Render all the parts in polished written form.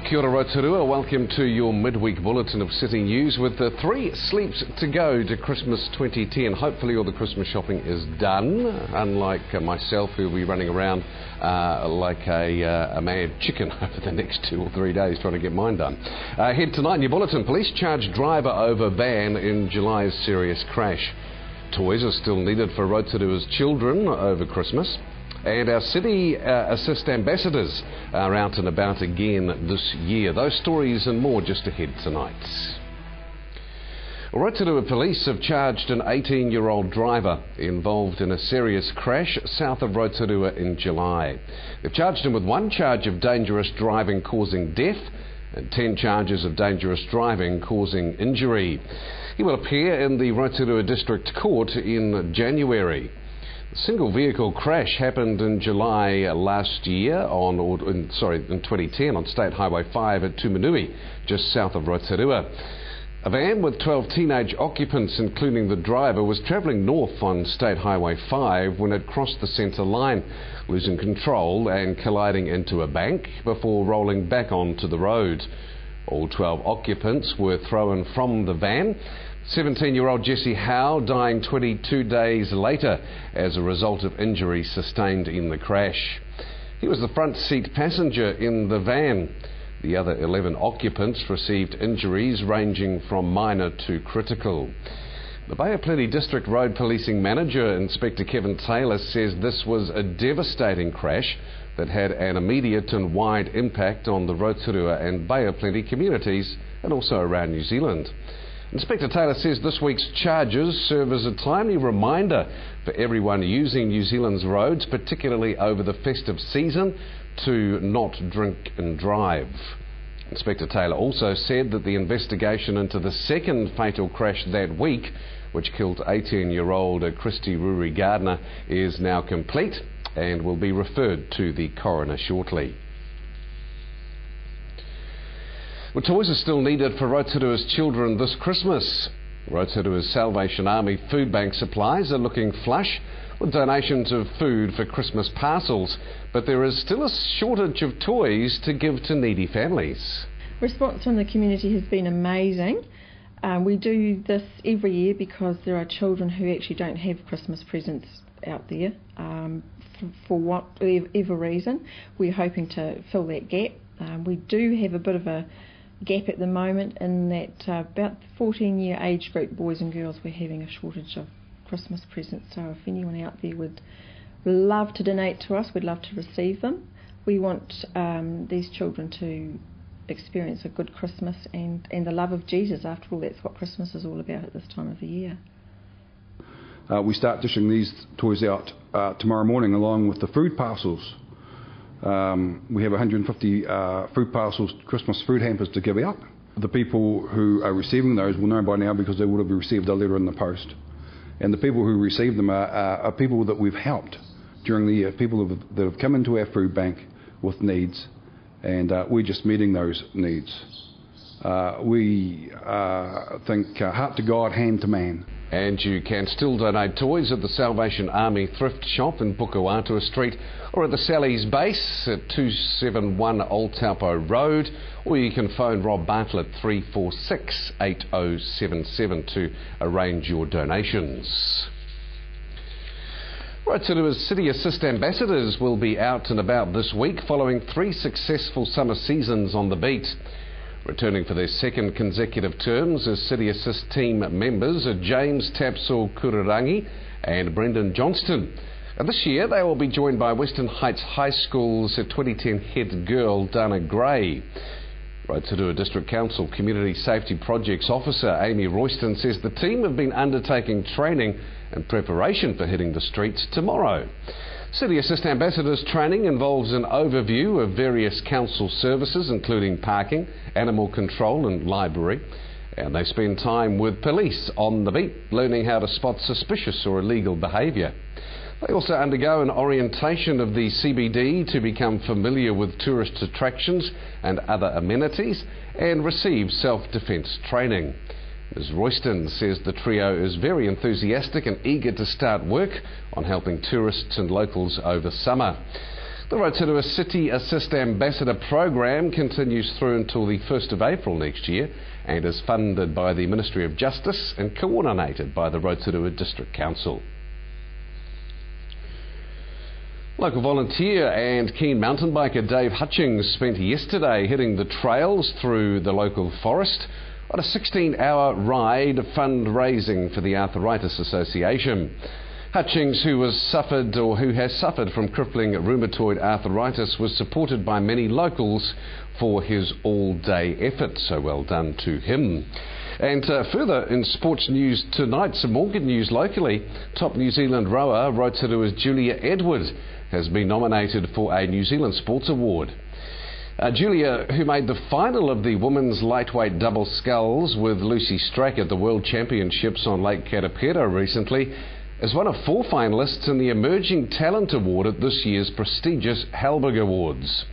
Kia ora Rotorua, welcome to your midweek bulletin of City News with 3 sleeps to go to Christmas 2010. Hopefully all the Christmas shopping is done, unlike myself who will be running around like a mad chicken over the next 2 or 3 days trying to get mine done. Ahead tonight in your bulletin, police charge driver over van in July's serious crash. Toys are still needed for Rotorua's children over Christmas. And our City Assist ambassadors are out and about again this year. Those stories and more just ahead tonight. Rotorua police have charged an 18-year-old driver involved in a serious crash south of Rotorua in July. They've charged him with 1 charge of dangerous driving causing death and 10 charges of dangerous driving causing injury. He will appear in the Rotorua District Court in January. A single vehicle crash happened in July last year, in 2010 on State Highway 5 at Tumanui, just south of Rotorua. A van with 12 teenage occupants, including the driver, was travelling north on State Highway 5 when it crossed the centre line, losing control and colliding into a bank before rolling back onto the road. All 12 occupants were thrown from the van. 17-year-old Jesse Howe dying 22 days later as a result of injuries sustained in the crash. He was the front seat passenger in the van. The other 11 occupants received injuries ranging from minor to critical. The Bay of Plenty District Road Policing Manager, Inspector Kevin Taylor, says this was a devastating crash that had an immediate and wide impact on the Rotorua and Bay of Plenty communities and also around New Zealand. Inspector Taylor says this week's charges serve as a timely reminder for everyone using New Zealand's roads, particularly over the festive season, to not drink and drive. Inspector Taylor also said that the investigation into the second fatal crash that week, which killed 18-year-old Christy Ruri Gardner, is now complete and will be referred to the coroner shortly. Well, toys are still needed for Rotorua's children this Christmas. Rotorua's Salvation Army food bank supplies are looking flush with donations of food for Christmas parcels, but there is still a shortage of toys to give to needy families. Response from the community has been amazing. We do this every year because there are children who actually don't have Christmas presents out there for whatever reason. We're hoping to fill that gap. We do have a bit of a gap at the moment in that about the 14-year age group, boys and girls, we're having a shortage of Christmas presents. So if anyone out there would love to donate to us, we'd love to receive them. We want these children to experience a good Christmas and the love of Jesus. After all, that's what Christmas is all about at this time of the year. We start dishing these toys out tomorrow morning along with the food parcels. We have 150 food parcels, Christmas food hampers to give out. The people who are receiving those will know by now because they would have received a letter in the post. And the people who receive them are people that we've helped during the year, people that have come into our food bank with needs, and we're just meeting those needs. We think heart to God, hand to man. And you can still donate toys at the Salvation Army Thrift Shop in Pukawatua Street or at the Sally's Base at 271 Old Taupo Road, or you can phone Rob Bartlett 346 8077 to arrange your donations. Rotorua's City Assist ambassadors will be out and about this week following 3 successful summer seasons on the beat. Returning for their second consecutive terms as City Assist team members are James Tapsell Kurirangi and Brendan Johnston. This year they will be joined by Western Heights High School's 2010 head girl Dana Gray. Rotorua District Council Community Safety Projects Officer Amy Royston says the team have been undertaking training and preparation for hitting the streets tomorrow. City Assist Ambassadors training involves an overview of various council services including parking, animal control and library, and they spend time with police on the beat learning how to spot suspicious or illegal behaviour. They also undergo an orientation of the CBD to become familiar with tourist attractions and other amenities and receive self-defence training. Ms Royston says the trio is very enthusiastic and eager to start work on helping tourists and locals over summer. The Rotorua City Assist Ambassador program continues through until the 1st of April next year and is funded by the Ministry of Justice and coordinated by the Rotorua District Council. Local volunteer and keen mountain biker Dave Hutchings spent yesterday hitting the trails through the local forest on a 16-hour ride fundraising for the Arthritis Association. Hutchings, who has suffered from crippling rheumatoid arthritis, was supported by many locals for his all-day effort, so well done to him. And further in sports news tonight, some more good news locally. Top New Zealand rower Rotorua's Julia Edward has been nominated for a New Zealand Sports Award. Julia, who made the final of the women's lightweight double sculls with Lucy Strack at the World Championships on Lake Karapera recently, is one of 4 finalists in the Emerging Talent Award at this year's prestigious Halberg Awards.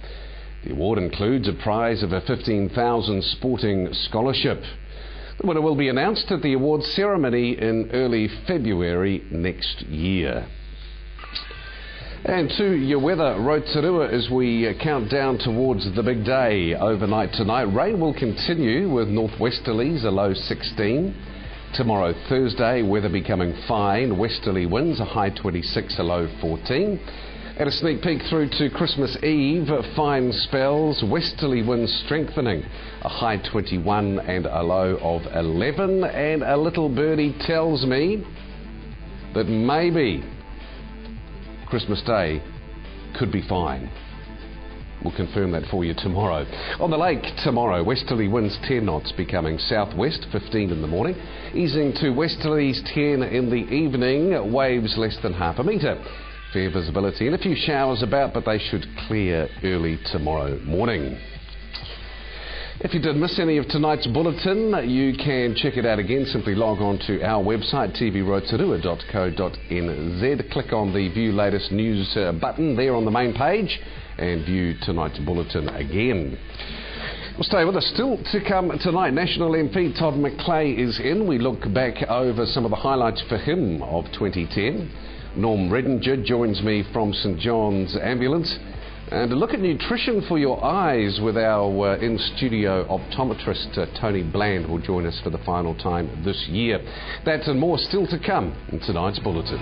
The award includes a prize of a $15,000 sporting scholarship. The winner will be announced at the awards ceremony in early February next year. And to your weather, Rotorua, as we count down towards the big day overnight tonight. Rain will continue with northwesterlies, a low 16. Tomorrow, Thursday, weather becoming fine. Westerly winds, a high 26, a low 14. And a sneak peek through to Christmas Eve, fine spells, westerly winds strengthening, a high 21 and a low of 11. And a little birdie tells me that maybe Christmas Day could be fine. We'll confirm that for you tomorrow. On the lake tomorrow, westerly winds 10 knots becoming southwest, 15 in the morning, easing to westerlies 10 in the evening, waves less than half a metre. Fair visibility and a few showers about, but they should clear early tomorrow morning. If you did miss any of tonight's bulletin, you can check it out again. Simply log on to our website, tvrotorua.co.nz. Click on the View Latest News button there on the main page and view tonight's bulletin again. Well, stay with us. Still to come tonight, National MP Todd McClay is in. We look back over some of the highlights for him of 2010. Norm Redinger joins me from St John's Ambulance. And a look at nutrition for your eyes with our in-studio optometrist Tony Bland will join us for the final time this year. That and more still to come in tonight's bulletin.